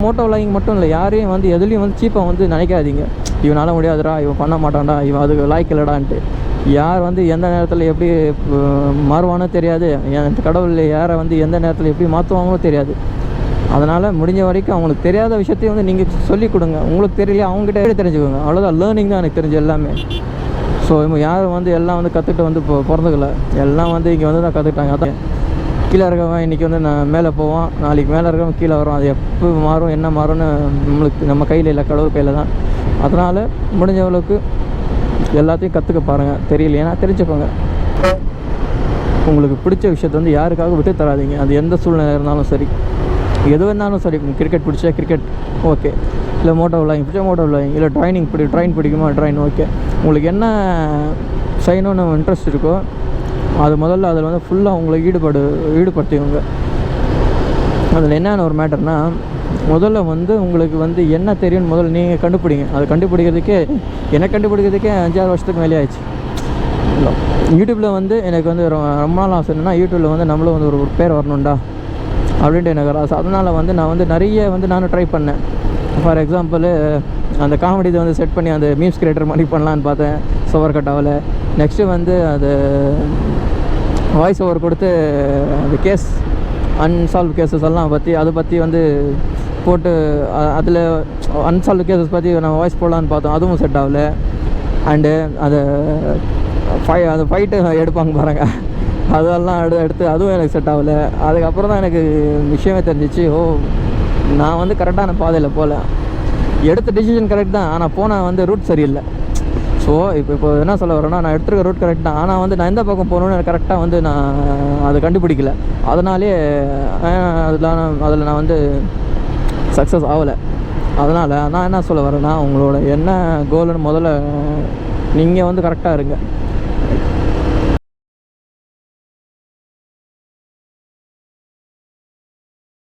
Moto vlogging மட்டும் இல்லை, யாரையும் வந்து எதுலேயும் வந்து சீப்பாக வந்து நினைக்காதீங்க. இவனால் முடியாதுடா, இவன் பண்ண மாட்டான்டா, இவன் அதுக்கு லாய்க்கு இல்லடான்ட்டு. யார் வந்து எந்த நேரத்தில் எப்படி மாறுவானோ தெரியாது, என் கடவுள் யாரை வந்து எந்த நேரத்தில் எப்படி மாற்றுவாங்களோ தெரியாது. அதனால் முடிஞ்ச வரைக்கும் அவங்களுக்கு தெரியாத விஷயத்தையும் வந்து நீங்கள் சொல்லிக் கொடுங்க. உங்களுக்கு தெரியலையா அவங்ககிட்ட தெரிஞ்சுக்கோங்க, அவ்வளோதான். லேர்னிங் தான் எனக்கு தெரிஞ்ச எல்லாமே. ஸோ யாரும் வந்து எல்லாம் வந்து கற்றுக்கிட்டு வந்து இப்போ பிறந்துக்கல, எல்லாம் வந்து இங்கே வந்து தான் கற்றுக்கிட்டாங்க. அதான் கீழே இருக்கவன் இன்றைக்கி வந்து நான் மேலே போவான், நாளைக்கு மேலே இருக்கவன் கீழே வரும். அது எப்போ மாறும் என்ன மாறும்னு நம்ம கையில் இல்லை, கடவுள் கையில் தான். அதனால் முடிஞ்சவளுக்கு எல்லாத்தையும் கற்றுக்க பாருங்கள். தெரியலைன்னா தெரிஞ்சுக்கோங்க. உங்களுக்கு பிடிச்ச விஷயத்தை வந்து யாருக்காக விட்டு தராதிங்க. அது எந்த சூழ்நிலை இருந்தாலும் சரி, எது வேணாலும் சரி. கிரிக்கெட் பிடிச்சா கிரிக்கெட் ஓகே, இல்லை மோட்டோ விளாகிங் பிடிச்சா மோட்டோ விளாகிங், இல்லை ட்ரெயின் பிடிக்குமா ட்ரெயின் ஓகே. உங்களுக்கு என்ன செய்யணும்னு இன்ட்ரெஸ்ட் இருக்கோ அது முதல்ல அதில் வந்து ஃபுல்லாக உங்களை ஈடுபடுத்திக்கோங்க. அதில் என்னென்ன ஒரு மேட்டர்னால், முதல்ல வந்து உங்களுக்கு வந்து என்ன தெரியும்னு முதல்ல நீங்கள் கண்டுபிடிங்க. அது கண்டுபிடிக்கிறதுக்கே 5-6 வருஷத்துக்கு மேலே ஆயிடுச்சு. யூடியூப்பில் வந்து எனக்கு வந்து ரொம்ப நாள் ஆசை என்னென்னா, யூடியூப்பில் வந்து நம்மளும் வந்து ஒரு பேர் வரணும்டா அப்படின்ட்டு எனக்கு ஆசை. அதனால் வந்து நான் வந்து நிறைய வந்து நானும் ட்ரை பண்ணேன். ஃபார் எக்ஸாம்பிள் அந்த காமெடி இதை வந்து செட் பண்ணி அந்த மீம்ஸ் கிரியேட்டர் மாதிரி பண்ணலான்னு பார்த்தேன், சோவர் கட்டாவில். நெக்ஸ்ட்டு வந்து அது வாய்ஸ் ஓவர் கொடுத்து அந்த கேஸ் அன்சால்வ் கேஸஸ் எல்லாம் அதை பற்றி வந்து போட்டு அதில் அன்சால்வ் கேஸஸ் பற்றி நம்ம வாய்ஸ் போடலான்னு பார்த்தோம், அதுவும் செட் ஆகலை. அண்டு அது ஃபைட்டு எடுப்பாங்க பாருங்க, அதெல்லாம் எடுத்து அதுவும் எனக்கு செட் ஆகலை. அதுக்கப்புறம் தான் எனக்கு விஷயமே தெரிஞ்சிச்சு, நான் வந்து கரெக்டான பாதையில் போகல. எடுத்த டிசிஷன் கரெக்ட் தான், ஆனால் போனால் வந்து ரூட் சரியில்லை. ஸோ இப்போ என்ன சொல்ல வரேன்னா, நான் எடுத்துருக்க ரூட் கரெக்ட் தான், ஆனால் வந்து நான் எந்த பக்கம் போகணுன்னு எனக்கு கரெக்டாக வந்து நான் அதை கண்டுபிடிக்கல. அதனாலே அதில் நான் வந்து சக்ஸஸ் ஆகலை. அதனால் நான் என்ன சொல்ல வரேன்னா, உங்களோட என்ன கோல்னு முதல்ல நீங்கள் வந்து கரெக்டாக இருங்க.